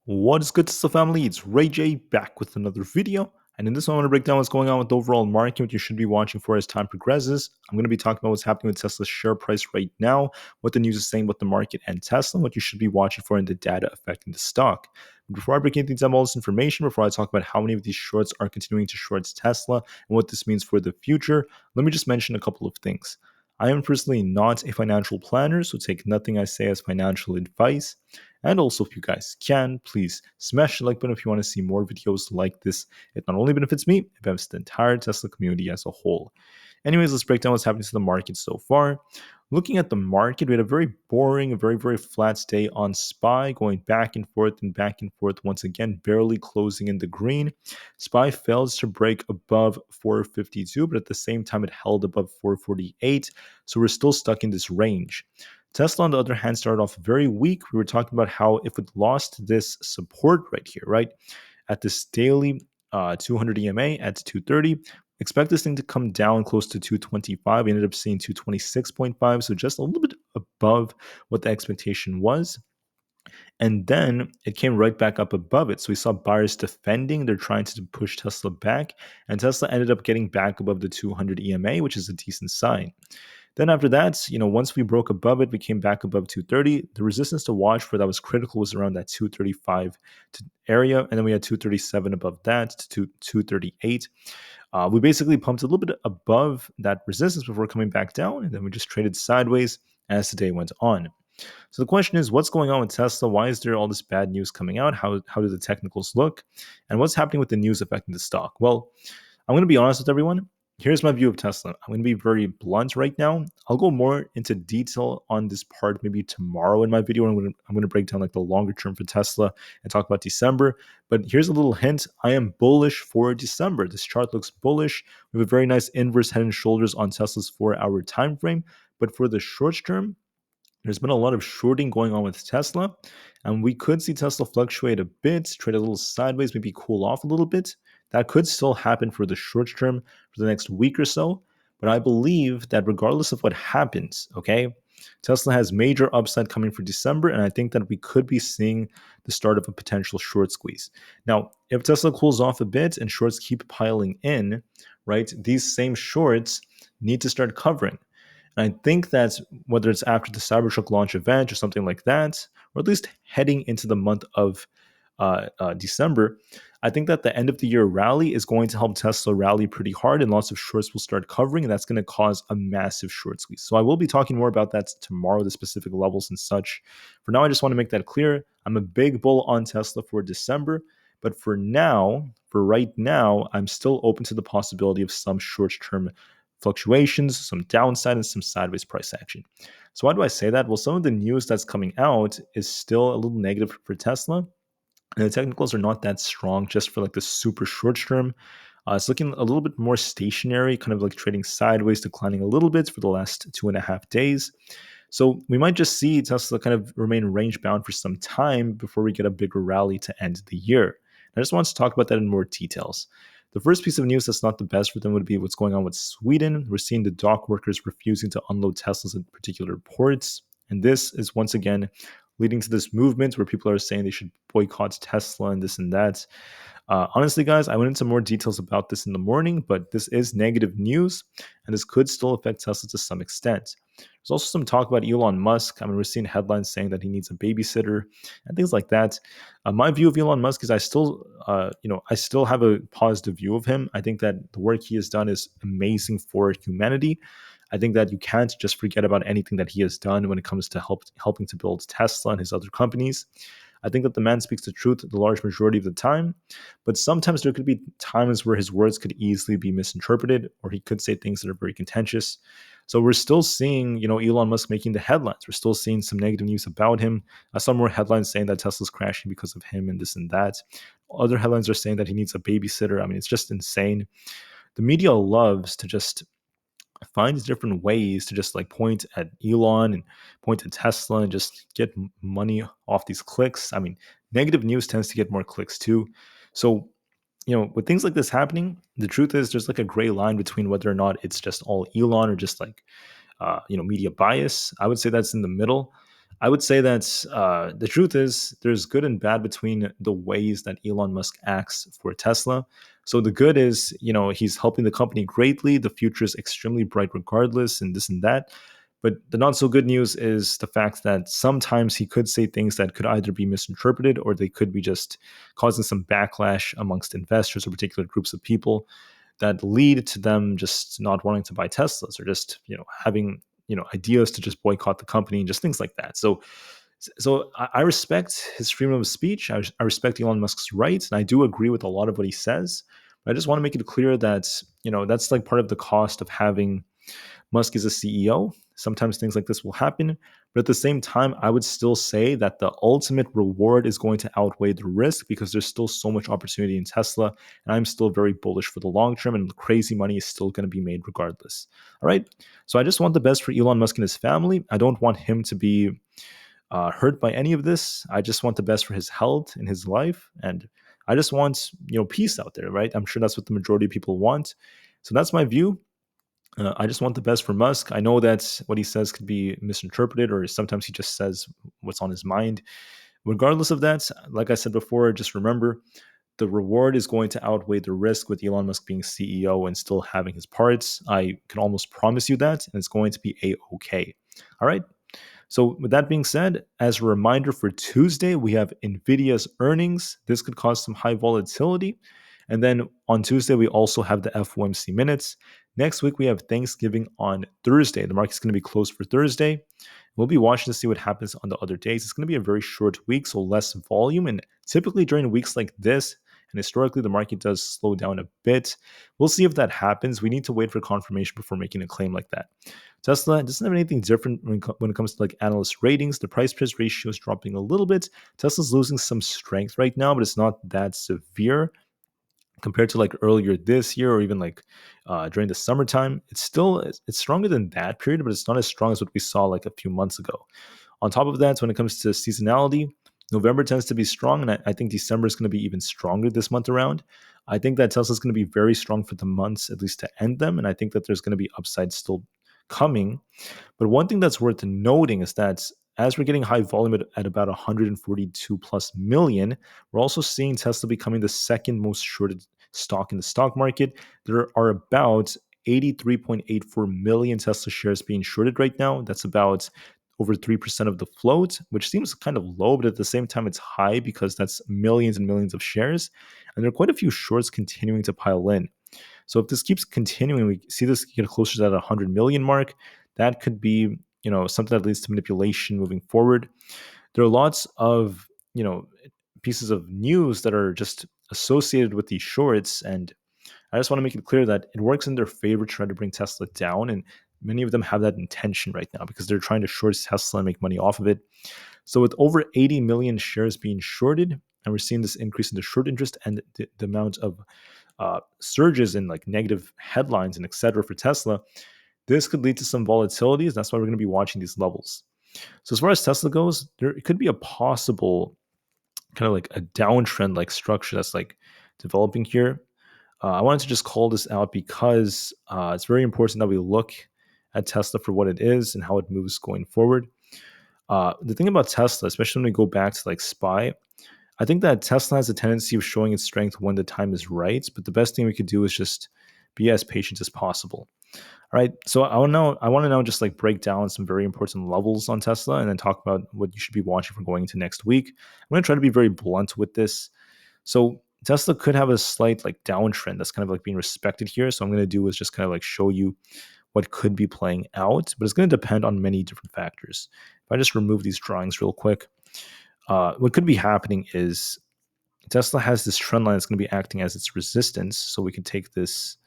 What is good, Tsla family? It's Ray J back with another video. And in this one, I want to break down what's going on with the overall market, what you should be watching for as time progresses. I'm going to be talking about what's happening with Tesla's share price right now, what the news is saying about the market and Tesla, and what you should be watching for in the data affecting the stock. Before I break into down all this information, before I talk about how many of these shorts are continuing to short Tesla and what this means for the future, let me just mention a couple of things. I am personally not a financial planner, so take nothing I say as financial advice. And also, if you guys can, please smash the like button if you want to see more videos like this. It not only benefits me, it benefits the entire Tesla community as a whole. Anyways, let's break down what's happening to the market so far. Looking at the market, we had a very boring, a very flat day on SPY, going back and forth once again, barely closing in the green. SPY fails to break above 452, but at the same time, it held above 448. So we're still stuck in this range. Tesla, on the other hand, started off very weak. We were talking about how if it lost this support right here, right, at this daily 200 EMA at 230, expect this thing to come down close to 225. We ended up seeing 226.5, so just a little bit above what the expectation was. And then it came right back up above it. So we saw buyers defending. They're trying to push Tesla back. And Tesla ended up getting back above the 200 EMA, which is a decent sign. Then after that, once we broke above it, we came back above 230. The resistance to watch for that was critical was around that 235 area. And then we had 237 above that to 238. We basically pumped a little bit above that resistance before coming back down. And then we just traded sideways as the day went on. So the question is, what's going on with Tesla? Why is there all this bad news coming out? How do the technicals look? And what's happening with the news affecting the stock? Well, I'm going to be honest with everyone. Here's my view of Tesla. I'm going to be very blunt right now. I'll go more into detail on this part maybe tomorrow in my video. I'm going to break down like the longer term for Tesla and talk about December. But here's a little hint. I am bullish for December. This chart looks bullish. We have a very nice inverse head and shoulders on Tesla's 4-hour time frame. But for the short term, there's been a lot of shorting going on with Tesla, and we could see Tesla fluctuate a bit, trade a little sideways, maybe cool off a little bit. That could still happen for the short term for the next week or so. But I believe that regardless of what happens, okay, Tesla has major upside coming for December, and I think that we could be seeing the start of a potential short squeeze. Now, if Tesla cools off a bit and shorts keep piling in, right, these same shorts need to start covering. And I think that whether it's after the Cybertruck launch event or something like that, or at least heading into the month of December, I think that the end of the year rally is going to help Tesla rally pretty hard, and lots of shorts will start covering, and that's going to cause a massive short squeeze. So I will be talking more about that tomorrow, the specific levels and such. For now, I just want to make that clear. I'm a big bull on Tesla for December, but for right now, I'm still open to the possibility of some short-term fluctuations, some downside, and some sideways price action. So why do I say that? Well, some of the news that's coming out is still a little negative for Tesla. And the technicals are not that strong just for like the super short term. It's looking a little bit more stationary, kind of like trading sideways, declining a little bit for the last 2.5 days. So we might just see Tesla kind of remain range bound for some time before we get a bigger rally to end the year. I just want to talk about that in more details. The first piece of news that's not the best for them would be what's going on with Sweden. We're seeing the dock workers refusing to unload Teslas at particular ports. And this is once again leading to this movement where people are saying they should boycott Tesla and this and that. Honestly, guys, I went into more details about this in the morning, but this is negative news, and this could still affect Tesla to some extent. There's also some talk about Elon Musk. I mean, we're seeing headlines saying that he needs a babysitter and things like that. My view of Elon Musk is I still have a positive view of him. I think that the work he has done is amazing for humanity. I think that you can't just forget about anything that he has done when it comes to helping to build Tesla and his other companies. I think that the man speaks the truth the large majority of the time, but sometimes there could be times where his words could easily be misinterpreted, or he could say things that are very contentious. So we're still seeing, Elon Musk making the headlines. We're still seeing some negative news about him. I saw more headlines saying that Tesla's crashing because of him and this and that. Other headlines are saying that he needs a babysitter. I mean, it's just insane. The media loves to just find different ways to just like point at Elon and point at Tesla and just get money off these clicks. I mean, negative news tends to get more clicks too. So, with things like this happening, the truth is there's like a gray line between whether or not it's just all Elon or just like, media bias. I would say that's in the middle. I would say that the truth is there's good and bad between the ways that Elon Musk acts for Tesla. So the good is, he's helping the company greatly. The future is extremely bright regardless, and this and that. But the not so good news is the fact that sometimes he could say things that could either be misinterpreted or they could be just causing some backlash amongst investors or particular groups of people that lead to them just not wanting to buy Teslas or just having ideas to just boycott the company and just things like that. So I respect his freedom of speech. I respect Elon Musk's rights, and I do agree with a lot of what he says. But I just want to make it clear that that's like part of the cost of having Musk is a CEO. Sometimes things like this will happen. But at the same time, I would still say that the ultimate reward is going to outweigh the risk because there's still so much opportunity in Tesla. And I'm still very bullish for the long term, and crazy money is still going to be made regardless. All right. So I just want the best for Elon Musk and his family. I don't want him to be hurt by any of this. I just want the best for his health and his life. And I just want, peace out there, right? I'm sure that's what the majority of people want. So that's my view. I just want the best for Musk. I know that what he says could be misinterpreted, or sometimes he just says what's on his mind. Regardless of that, like I said before, just remember the reward is going to outweigh the risk with Elon Musk being CEO and still having his parts. I can almost promise you that, and it's going to be a-okay. All right. So, with that being said, as a reminder for Tuesday, we have Nvidia's earnings. This could cause some high volatility. And then on Tuesday, we also have the FOMC minutes. Next week, we have Thanksgiving on Thursday. The market's going to be closed for Thursday. We'll be watching to see what happens on the other days. It's going to be a very short week, so less volume. And typically during weeks like this, and historically, the market does slow down a bit. We'll see if that happens. We need to wait for confirmation before making a claim like that. Tesla doesn't have anything different when it comes to like analyst ratings. The price price ratio is dropping a little bit. Tesla's losing some strength right now, but it's not that severe compared to like earlier this year or even like during the summertime. It's stronger than that period, but it's not as strong as what we saw like a few months ago. On top of that, when it comes to seasonality, November tends to be strong, and I think December is going to be even stronger this month around. I think that Tesla is going to be very strong for the months, at least to end them, and I think that there's going to be upside still coming. But one thing that's worth noting is that as we're getting high volume at about 142 plus million, we're also seeing Tesla becoming the second most shorted stock in the stock market. There are about 83.84 million Tesla shares being shorted right now. That's about over 3% of the float, which seems kind of low, but at the same time, it's high because that's millions and millions of shares. And there are quite a few shorts continuing to pile in. So if this keeps continuing, we see this get closer to that 100 million mark. That could be, something that leads to manipulation moving forward. There are lots of, pieces of news that are just associated with these shorts, and I just want to make it clear that it works in their favor to try to bring Tesla down, and many of them have that intention right now because they're trying to short Tesla and make money off of it. So with over 80 million shares being shorted, and we're seeing this increase in the short interest and the amount of surges in like negative headlines and etc. for Tesla, this could lead to some volatilities. That's why we're going to be watching these levels. So as far as Tesla goes, there could be a possible kind of like a downtrend like structure that's like developing here. I wanted to just call this out because it's very important that we look at Tesla for what it is and how it moves going forward. The thing about Tesla, especially when we go back to like SPY, I think that Tesla has a tendency of showing its strength when the time is right, but the best thing we could do is just be as patient as possible. All right, so I want to now just like break down some very important levels on Tesla and then talk about what you should be watching for going into next week. I'm going to try to be very blunt with this. So Tesla could have a slight like downtrend that's kind of like being respected here. So I'm going to do is just kind of like show you what could be playing out, but it's going to depend on many different factors. If I just remove these drawings real quick, what could be happening is Tesla has this trend line that's going to be acting as its resistance. So we can take this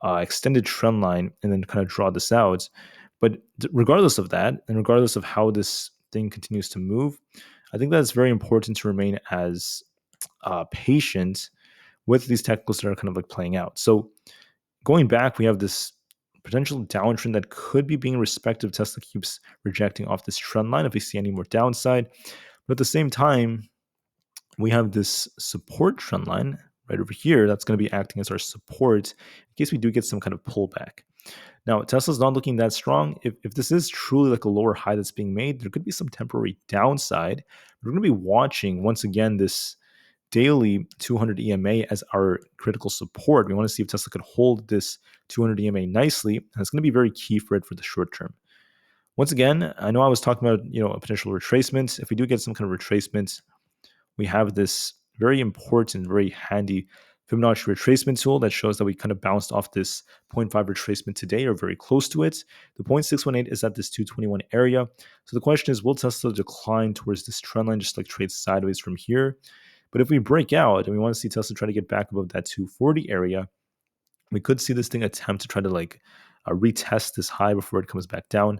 extended trend line and then kind of draw this out. But regardless of that, and regardless of how this thing continues to move, I think that it's very important to remain as patient with these technicals that are kind of like playing out. So going back, we have this potential downtrend that could be being respected if Tesla keeps rejecting off this trend line if we see any more downside. But at the same time, we have this support trend line right over here that's going to be acting as our support in case we do get some kind of pullback. Now, Tesla's not looking that strong. If this is truly like a lower high that's being made, there could be some temporary downside. We're going to be watching once again this daily 200 EMA as our critical support. We want to see if Tesla could hold this 200 EMA nicely, and it's going to be very key for it for the short term. Once again, I know I was talking about a potential retracement. If we do get some kind of retracement, we have this very important, very handy Fibonacci retracement tool that shows that we kind of bounced off this zero point 0.5 retracement today or very close to it. The 0.618 is at this 221 area. So the question is, will Tesla decline towards this trend line, just like trade sideways from here? But if we break out and we want to see Tesla try to get back above that 240 area, we could see this thing attempt to try to retest this high before it comes back down.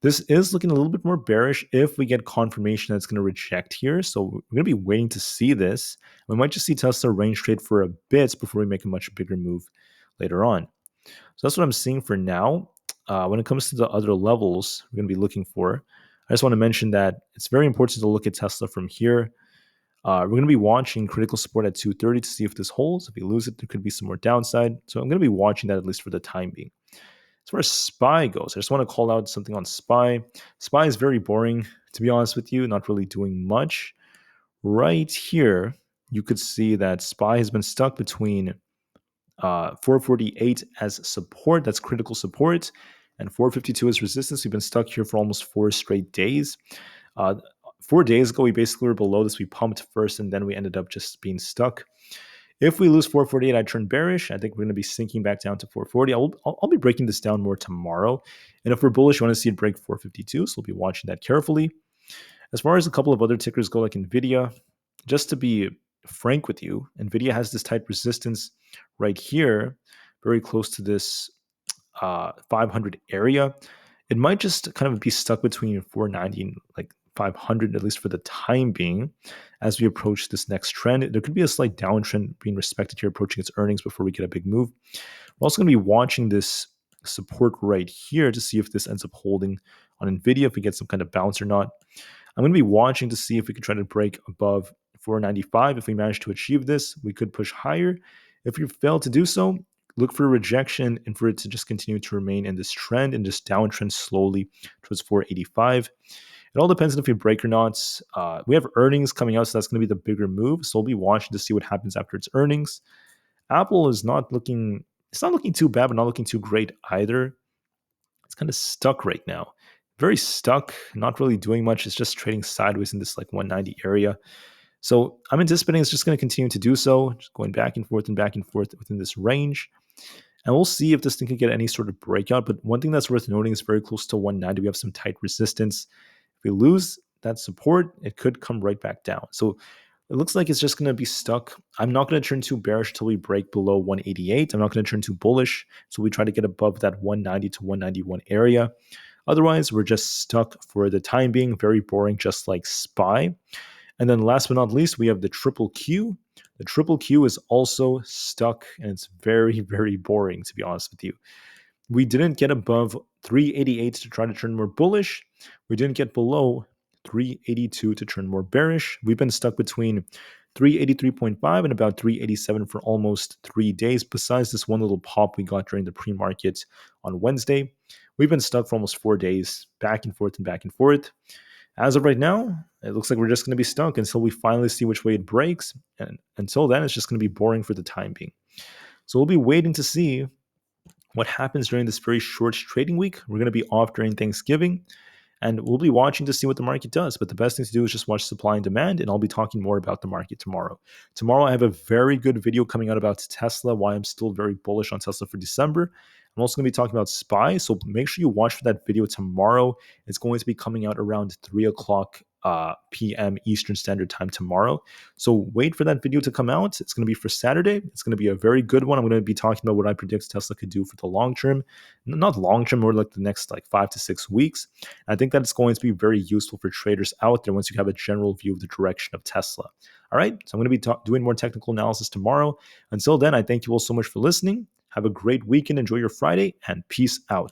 This is looking a little bit more bearish if we get confirmation that it's going to reject here. So we're going to be waiting to see this. We might just see Tesla range trade for a bit before we make a much bigger move later on. So that's what I'm seeing for now. When it comes to the other levels we're going to be looking for, I just want to mention that it's very important to look at Tesla from here. We're going to be watching critical support at 230 to see if this holds. If we lose it, there could be some more downside. So I'm going to be watching that at least for the time being. As far as SPY goes, I just want to call out something on SPY. SPY is very boring, to be honest with you, not really doing much. Right here, you could see that SPY has been stuck between 448 as support, that's critical support, and 452 as resistance. We've been stuck here for almost 4 straight days. 4 days ago, we basically were below this. We pumped first, and then we ended up just being stuck. If we lose 448, I turn bearish. I think we're going to be sinking back down to 440. I'll be breaking this down more tomorrow. And if we're bullish, you want to see it break 452. So we'll be watching that carefully. As far as a couple of other tickers go, like Nvda, just to be frank with you, Nvda has this tight resistance right here, very close to this 500 area. It might just kind of be stuck between 490 and 500, at least for the time being. As we approach this next trend, there could be a slight downtrend being respected here, approaching its earnings before we get a big move. We're also going to be watching this support right here to see if this ends up holding on Nvidia, if we get some kind of bounce or not. I'm going to be watching to see if we can try to break above 495. If we manage to achieve this, we could push higher. If we fail to do so, look for a rejection and for it to just continue to remain in this trend and just downtrend slowly towards 485. It all depends on if we break or not. We have earnings coming out, so that's going to be the bigger move. So we'll be watching to see what happens after its earnings. Apple is not looking too bad, but not looking too great either. It's kind of stuck right now. Very stuck, not really doing much. It's just trading sideways in this 190 area. So I'm anticipating it's just going to continue to do so, just going back and forth within this range. And we'll see if this thing can get any sort of breakout. But one thing that's worth noting is very close to 190. We have some tight resistance. If we lose that support, it could come right back down. So it looks like it's just going to be stuck. I'm not going to turn too bearish until we break below 188. I'm not going to turn too bullish. So we try to get above that 190 to 191 area. Otherwise, we're just stuck for the time being. Very boring, just like SPY. And then last but not least, we have the triple Q. The triple Q is also stuck, and it's very, very boring, to be honest with you. We didn't get above 388 to try to turn more bullish. We didn't get below 382 to turn more bearish. We've been stuck between 383.5 and about 387 for almost 3 days, besides this one little pop we got during the pre-market on Wednesday. We've been stuck for almost 4 days, back and forth and back and forth. As of right now, it looks like we're just going to be stuck until we finally see which way it breaks. And until then, it's just going to be boring for the time being. So we'll be waiting to see what happens during this very short trading week. We're going to be off during Thanksgiving, and we'll be watching to see what the market does. But the best thing to do is just watch supply and demand, and I'll be talking more about the market tomorrow. Tomorrow, I have a very good video coming out about Tesla, why I'm still very bullish on Tesla for December. I'm also going to be talking about SPY, so make sure you watch for that video tomorrow. It's going to be coming out around 3 o'clock p.m. Eastern Standard Time tomorrow. So wait for that video to come out. It's going to be for Saturday. It's going to be a very good one. I'm going to be talking about what I predict Tesla could do for the long term. Not long term, more like the next 5 to 6 weeks. And I think that it's going to be very useful for traders out there once you have a general view of the direction of Tesla. All right, so I'm going to be doing more technical analysis tomorrow. Until then, I thank you all so much for listening. Have a great weekend. Enjoy your Friday, and peace out.